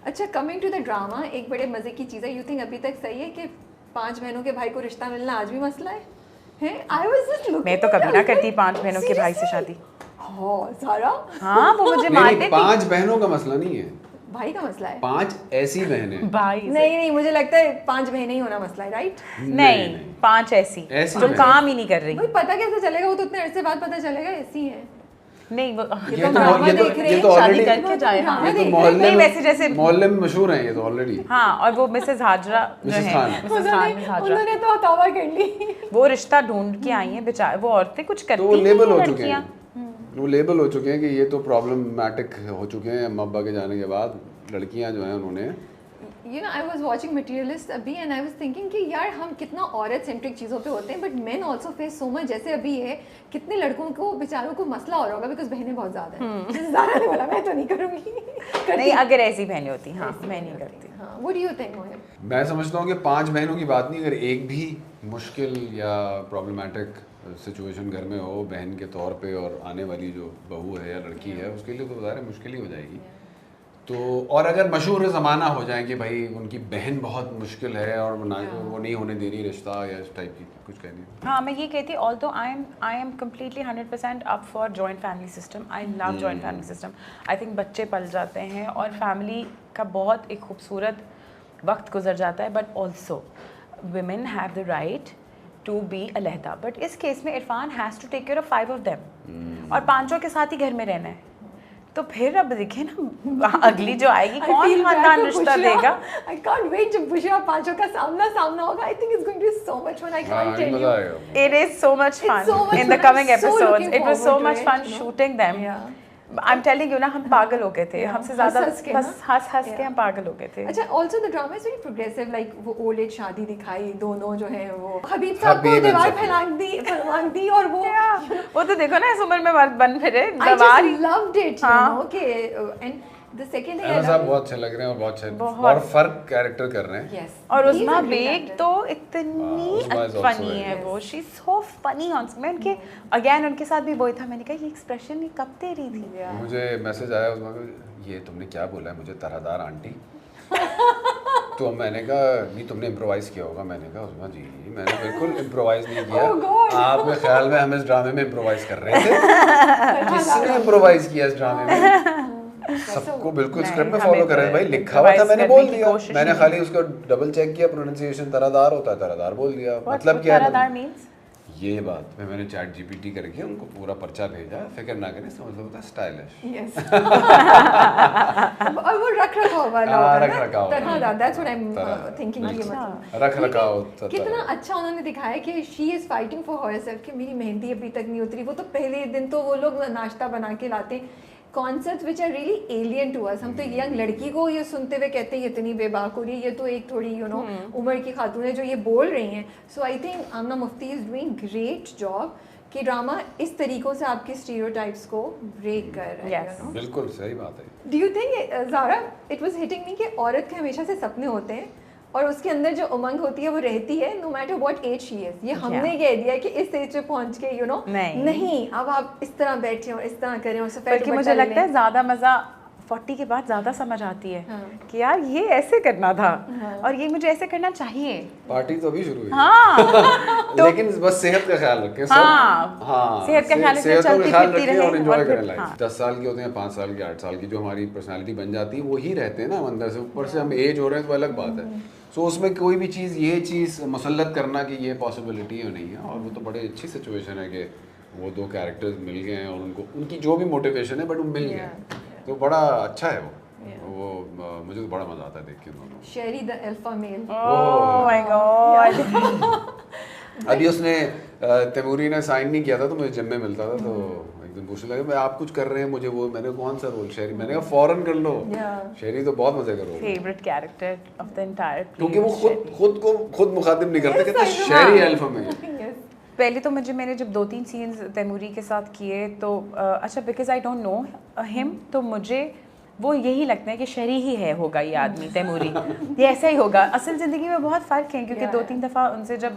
اچھا coming to the drama, ایک بڑے مزے کی چیز ہے, یو تھنک ابھی تک صحیح ہے کہ 5 بہنوں کے بھائی کو رشتہ ملنا آج بھی مسئلہ ہے؟ میں تو کبھی نہ کرتی 5 بہنوں کے بھائی سے شادی. ہاں وہ مجھے مارتے تھے. 5 بہنوں کا مسئلہ نہیں ہے, بھائی کا مسئلہ ہے. 5 ایسی بہنیں. نہیں مجھے لگتا ہے 5 بہنیں ہی ہونا مسئلہ ہے, رائٹ؟ نہیں 5 ایسی جو کام ہی نہیں کر رہی. پتا کیسے چلے گا, وہ تو اتنے عرصے بعد پتا چلے گا ایسی ہے. نہیں وہ یہ تو شادی کر کے جائے. نہیں ویسے جیسے محلے میں مشہور ہیں یہ تو آلریڈی. ہاں, اور وہ مسز ہاجرہ جو ہے, انہوں نے تو توبہ کر لی, وہ رشتہ ڈھونڈ کے آئی ہیں بیچارے. وہ عورتیں کچھ کرتی ہیں, وہ لیبل ہو چکے ہیں, وہ لیبل ہو چکے ہیں کہ یہ تو پرابلمٹک ہو چکے ہیں اما ابا کے جانے کے بعد. لڑکیاں جو ہیں انہوں نے you know I was watching Materialist ابھی and I was thinking کہ یار ہم کتنا عورت سینٹرک چیزوں پہ ہوتے ہیں, but main also face so مچ. جیسے ابھی ہے کتنے لڑکوں کو بیچاروں کو مسئلہ ہو رہا ہوگا بیکاز بہنیں بہت زیادہ ہیں. زیادہ نہیں بولا, میں تو نہیں کروں گی. نہیں اگر ایسی بہنیں ہوتی, ہاں میں نہیں کرتی. ہاں what do you think? میں سمجھتا ہوں کہ 5 بہنوں کی بات نہیں, اگر ایک بھی مشکل یا پرابلمٹک سچویشن گھر میں ہو بہن کے طور پہ, اور آنے والی جو بہو ہے یا لڑکی ہے اس کے لیے تو ظاہر مشکل ہی ہو جائے گی. تو اور اگر مشہور زمانہ ہو جائے کہ بھائی ان کی بہن بہت مشکل ہے اور وہ نہیں ہونے دے رہی رشتہ یا اس ٹائپ کی کچھ کہنی. ہاں میں یہ کہتی ہوں, although I am completely 100% up for joint family system. I love joint family system. I think بچے پل جاتے ہیں اور فیملی کا بہت ایک خوبصورت وقت گزر جاتا ہے, but also women have the right to be علیحدہ. بٹ اس کیس میں Irfan has to take care of 5 of them, اور 5 کے ساتھ ہی گھر میں رہنا ہے. تو پھر اب دیکھیں نا اگلی جو آئے گی کون خاندان رشتہ دے گا. I can't wait جب بشرا 5 کا سامنا ہوگا. I think it's going to be so much fun. I can't tell you. It is so much fun in the coming episodes. It was so much fun shooting them. I'm telling you نا, ہم پاگل ہو گئے تھے, ہم سے زیادہ ہنس کے ہم پاگل ہو گئے تھے. اچھا also the drama is very progressive, like وہ old age شادی دکھائی, دونوں جو ہیں وہ حبیب صاحب کو دیوار پھیلان دی, اور وہ تو دیکھو نا اس عمر میں مرد بن پھرے. I just loved it, you know, کہ and the second thing صاحب بہت اچھے لگ رہے ہیں اور بہت اچھے اور فرق کیریکٹر کر رہے ہیں. اور عظمیٰ بیگ تو اتنی فنی ہے, وہ شی از سو فنی آن اسکرین. ان کے اگین ان کے ساتھ بھی وہی تھا, میں نے کہا یہ ایکسپریشن یہ کب دے رہی تھی. مجھے میسج آیا عظمیٰ کا, یہ تم نے کیا بولا ہے مجھے طرح دار آنٹی. تو میں نے کہا نہیں تم نے امپرووائز کیا ہوگا. میں نے کہا عظمیٰ جی میں نے بالکل امپرووائز نہیں کیا, آپ کے خیال میں ہم اس ڈرامے میں امپرووائز کر رہے تھے. کس نے امپرووائز کیا اس ڈرامے میں؟ سب کو بالکل اسکرپٹ میں فالو کر رہے ہیں بھائی, لکھا ہوا تھا میں نے بول دیا. میں نے خالی اس کو ڈبل چیک کیا, پروننسیشن طرح دار ہوتا ہے, طرح دار بول دیا. مطلب کیا ہے یہ بات میں نے چیٹ جی پی ٹی کر کے ان کو پورا پرچہ بھیجا, فکر نہ کریں, اس کا مطلب ہوتا ہے اسٹائلش. اور وہ رکھ رکھاؤ کتنا اچھا انہوں نے دکھایا کہ she is fighting for herself, کہ میری مہندی ابھی تک نہیں اتری. وہ تو پہلے دن تو وہ لوگ ناشتہ بنا کے لاتے ہیں, concepts which are really alien to us. ہم تو ینگ لڑکی کو یہ سنتے ہوئے کہتے ہیں یہ اتنی بے باک ہو رہی ہے, یہ تو ایک تھوڑی یو نو عمر کی خاتون ہے جو یہ بول رہی ہیں. So I think Amna Mufti is doing great job کہ ڈرامہ اس طریقوں سے آپ کے اسٹیریوٹائپس کو بریک کر رہا ہے. بالکل صحیح بات ہے. Do you think Zara it was hitting me کہ عورت کے ہمیشہ سے سپنے ہوتے ہیں اور اس کے اندر جو امنگ ہوتی ہے وہ رہتی ہے نو میٹر واٹ ایج شی از. یہ ہم نے کہہ دیا کہ اس ایج پہ پہنچ کے یو نو نہیں اب آپ اس طرح بیٹھیں اور اس طرح کریں, اور سفید بلکہ مجھے لگتا ہے زیادہ مزہ 40 کے بعد زیادہ سمجھ آتی ہے کہ یار یہ ایسے کرنا تھا اور یہ مجھے ایسے کرنا چاہیے. پارٹی تو ابھی شروع ہوئی ہاں لیکن بس صحت کا خیال رکھیں سب. ہاں صحت کا خیال رکھیں, چلتی پھرتی رہیں اور انجوائے کریں لائف. 10 سال کے ہوتے ہیں, 5 سال کے, 8 سال کی جو ہماری پرسنالٹی بن جاتی ہے وہی رہتے ہیں نا اندر سے. اوپر سے ہم ایج ہو رہے ہیں تو الگ بات ہے. سو اس میں کوئی بھی چیز یہ چیز مسلط کرنا کہ یہ پاسبلٹی ہے نہیں ہے. اور وہ تو بڑی اچھی سچویشن ہے کہ وہ 2 کیریکٹرز مل گئے ہیں اور ان کو ان کی جو بھی موٹیویشن ہے بٹ وہ مل گئے, تو بڑا اچھا ہے وہ مجھے تو بڑا مزہ آتا ہے دیکھ کے دونوں. شیری دی الفا میل. اوہ مائی گاڈ. ابھی اس نے تیموری نے سائن نہیں کیا تھا تو مجھے جم میں ملتا تھا, تو ایک دن پوچھنے لگا میں آپ کچھ کر رہے ہیں مجھے, وہ میں نے کون سا رول شیری, میں نے کہا فوراً کر لو. شیری تو بہت مزے کا role, favourite character of the entire, کیونکہ وہ خود کو خود مخاطب نہیں کرتے, کہتے شیری الفا میل. پہلے تو میں نے جب 2-3 سینز تیموری کے ساتھ کیے تو اچھا بیکاز آئی ڈونٹ نو ہم, تو مجھے وہ یہی لگتا ہے کہ شہری ہی ہے ہوگا یہ آدمی تیموری, یہ ایسا ہی ہوگا. اصل زندگی میں بہت فرق ہے کیونکہ 2-3 دفعہ ان سے جب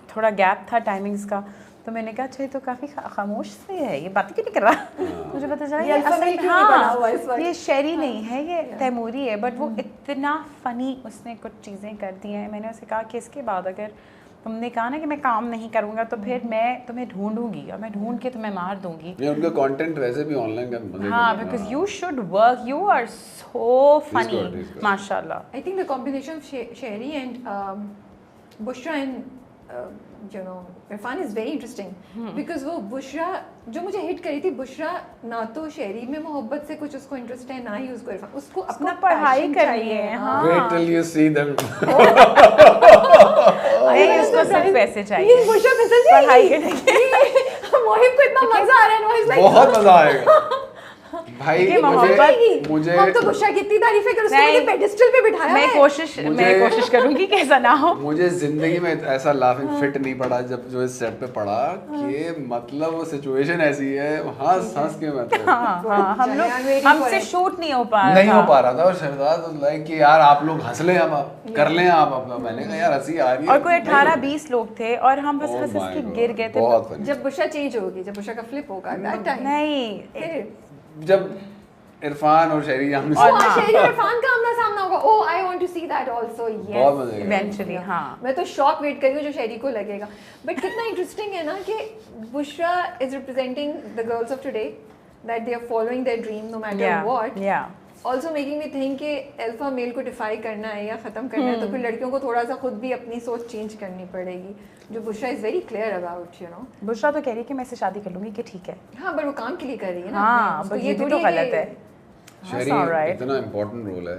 تھوڑا گیپ تھا ٹائمنگز کا, تو میں نے کہا اچھا یہ تو کافی خاموش سے ہے, یہ بات کیوں نہیں کر رہا. مجھے پتہ چلا یہ الفا میل کیوں نہیں بنا ہوا اس وقت. یہ شیری نہیں ہے, یہ تیموری ہے, بٹ وہ اتنا فنی اس نے کچھ چیزیں کر دی ہیں. میں نے اسے کہا کہ اس کے بعد اگر تم نے کہا نا کہ میں کام نہیں کروں گا تو پھر میں تمہیں ڈھونڈوں گی اور میں ڈھونڈ کے تمہیں مار دوں گی. ان کا کنٹینٹ ویسے بھی آن لائن کا مزے. ہاں, because you should work, you are so funny ماشاء اللہ. I think the combination of Sherry and Bushra and you know Irfan is very interesting because وہ بشرا جو مجھے ہٹ کری تھی, بشرا نہ تو شہری میں محبت سے کچھ اس کو انٹرسٹ ہے, نہ ہی اس کو عرفان, اس کو اپنا پڑھائی کرنی ہے. ہاں, wait till you see them. اس کو صرف پیسے چاہیے. یہ بشرا پسند ہے پڑھائی کرنے کی. محب کو اتنا مزہ آ رہا ہے, بہت مزہ آئے گا بھائی. مجھے ہم تو بشرا کی اتنی تعریفیں کر, اس کو پیڈسٹل پہ بٹھایا ہے. میں کوشش کروں گی کہ ایسا نہ ہو. مجھے زندگی میں ایسا لافنگ فٹ نہیں پڑا جب جو اس سیٹ پہ پڑا کہ مطلب وہ سچویشن ایسی ہے, ہنس ہنس کے مطلب ہم سے شوٹ نہیں ہو پا رہا تھا. اور شہزاد لائک کہ یار آپ لوگ ہنس لیں, اب کر لیں آپ اپنا. میں نے کہا یار ہنسی آ رہی ہے. اور کوئی 18-20 لوگ تھے اور ہم بس ہنس ہنس کے گر گئے تھے. جب بشرا چینج ہوگی, جب بشرا کا فلپ ہوگا, نہیں جب عرفان اور شہری شہری اور عرفان کا آمنا سامنا ہوگا, oh I want to see that also. Eventually ہاں, میں تو شاک ویٹ کر رہی ہوں جو شہری کو لگے گا. بٹ کتنا انٹرسٹنگ ہے نا کہ Bushra is representing the girls of today that they are following their dream no matter what. Also making me think کہ الفا میل کو ڈیفائی کرنا ہے یا ختم کرنا ہے تو پھر لڑکیوں کو تھوڑا سا خود بھی اپنی سوچ چینج کرنی پڑے گی, جو Bushra is very clear about you know. Bushra تو کہہ رہی ہے کہ میں اس سے شادی کر لوں گی کہ ٹھیک ہے. ہاں, بٹ وہ کام کے لیے کر رہی ہے نا. ہاں, بٹ یہ تو غلط ہے. شہری اتنا امپورٹنٹ رول ہے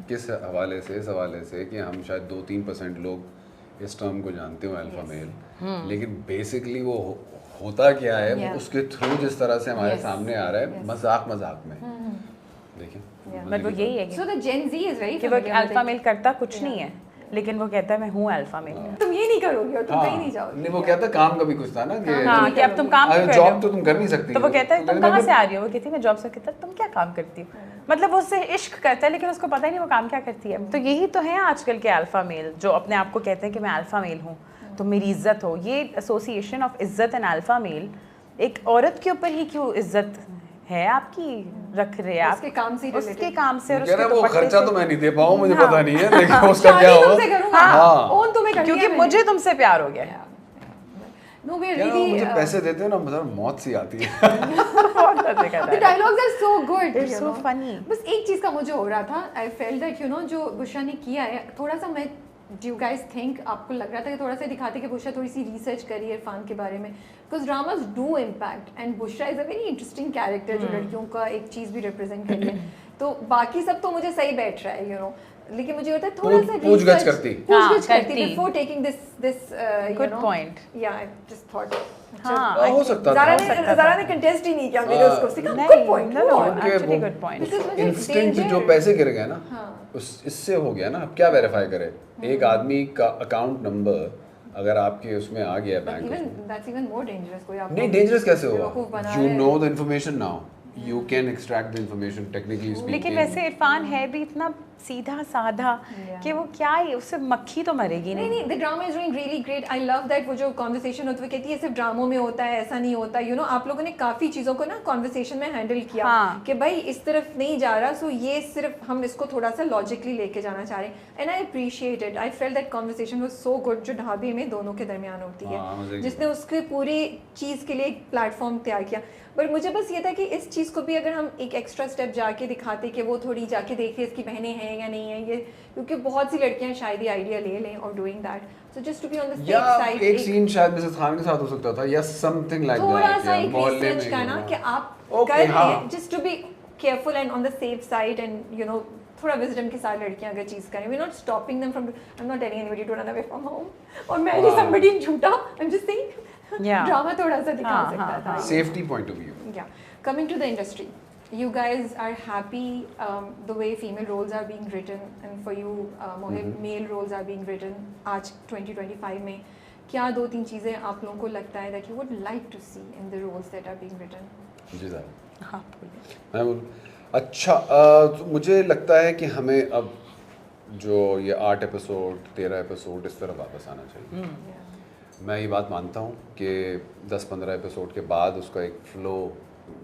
کس حوالے سے, اس حوالے سے کہ ہم شاید 2-3% لوگ اس ٹرم کو جانتے ہوں الفا میل, لیکن بیسکلی وہ ہوتا کیا ہے اس کے تھرو جس طرح سے ہمارے سامنے آ رہا ہے مذاق میں. دیکھیں بٹ وہ یہی ہے So the Gen Z is very کہ وہ الفا میل کرتا کچھ نہیں ہے, لیکن وہ کہتا ہے میں ہوں الفا میل. تم یہ نہیں کرو گے اور تم کہیں نہیں جاؤ گے. نہیں, وہ کہتا کام کا بھی کچھ تھا نا کہ اب تم کام کر رہے ہو, جاب تو تم کر نہیں سکتی. تو وہ کہتا ہے تم کہاں سے آ رہی ہو, وہ کہتی ہے میں جاب سے. کہتا ہے تم کیا کام کرتی ہو, مطلب وہ اس سے عشق کرتا ہے لیکن اس کو پتہ ہی نہیں وہ کام کیا کرتی ہے. تو یہی تو ہے آج کل کے الفا میل جو اپنے آپ کو کہتے ہیں کہ میں الفا میل ہوں تو میری عزت ہو. یہ ایسوسیشن آف عزت اینڈ الفا میل ایک عورت کے اوپر ہی کیوں عزت ہے آپ کی رکھ رہے ہیں, آپ کے کام سے, اس کے کام سے, اور اس کے وہ خرچہ تو میں نہیں دے پاؤں, مجھے پتہ نہیں ہے, لیکن اس کا کیا ہوگا کیونکہ مجھے تم سے پیار ہو گیا ہے. مجھے پیسے دیتے ہیں نا, مطلب موت سی آتی ہے. ڈائلاگز آر سو گڈ, سو فنی. بس ایک چیز کا مجھے ہو رہا تھا, آئی فیل دیٹ یو نو جو بشرا نے کیا ہے تھوڑا سا, میں ڈو یو گائز تھنک آپ کو لگ رہا تھا کہ تھوڑا سا دکھاتے کہ بشرا تھوڑی سی ریسرچ کری عرفان کے بارے میں, because dramas do impact and Bushra is a very interesting character جو لڑکیوں کا ایک چیز بھی ریپرزینٹ کری ہے. تو باقی سب تو مجھے صحیح بیٹھ رہا ہے یو نو, لیکن مجھے ہوتا ہے تھوڑا سا پوچھ گچھ کرتی before taking this good point. یا آئی جسٹ تھاٹ ہاں, ہو سکتا تھا. زارا نے کنٹیسٹ ہی نہیں کیا میرے اس کو, سیکھا good point. Actually good point. Instinct جو پیسے گر گئے نا اس سے ہو گیا نا. اب کیا ویریفائی کرے ایک آدمی کا اکاؤنٹ نمبر اگر آپ کے اس میں آ گیا بینک میں. نہیں, ڈینجرس کیسے ہوگا, you know the information now, you can extract the information technically speaking. لیکن ویسے عرفان ہے بھی اتنا سیدھا سادھا کہ وہ کیا ہی, اس سے مکھی تو مرے گی نہیں. the drama is doing really great. I love that وہ جو conversation ہوتا ہے کہتی ہے صرف ڈراموں میں ہوتا ہے, ایسا نہیں ہوتا. you know آپ لوگوں نے کافی چیزوں کو نا conversation میں ہینڈل کیا کہ بھائی اس طرف نہیں جا رہا, سو یہ صرف ہم اس کو تھوڑا سا لاجکلی لے کے جانا چاہ رہے ہیں. and I appreciate it. I felt that conversation was so good جو ڈھابے میں دونوں کے درمیان ہوتی ہے, جس نے اس کے پوری چیز کے لیے ایک پلیٹ فارم تیار کیا. بٹ مجھے بس یہ تھا کہ اس چیز کو بھی اگر ہم ایک ایکسٹرا اسٹیپ جا کے دکھاتے کہ وہ تھوڑی جا کے دیکھے اس کی بہنیں ہیں یا نہیں ہیں, یہ کیونکہ بہت سی لڑکیاں شاید یہ آئیڈیا لے لیں اور doing that. So just to be on the safe side, ایک سین شاید مسز خان کے ساتھ ہو سکتا تھا یا سم تھنگ لائک دیٹ, تھوڑا سا ایک ریسرچ کا نا کہ آپ کر رہے ہیں, just to be careful and on the safe side, and you know تھوڑا وزڈم کے ساتھ لڑکیاں اگر چیز کریں, we not stopping them from, I am not telling anybody to run away from home اور میری سمبڈی جھوٹا, I am just saying drama تھوڑا سا دکھا سکتا تھا. Safety point of view. Yeah, coming to the industry, you guys are happy the way female roles are being written, and for you male roles are being written. آج 2025 میں کیا 2-3 چیزیں آپ لوگوں کو لگتا ہے that you would like to see in the roles that are being written? جی صاحب, اچھا مجھے لگتا ہے کہ ہمیں اب جو یہ 8 ایپیسوڈ 13 ایپیسوڈ اس طرح واپس آنا چاہیے. میں یہ بات مانتا ہوں کہ 10-15 ایپیسوڈ کے بعد اس کا ایک فلو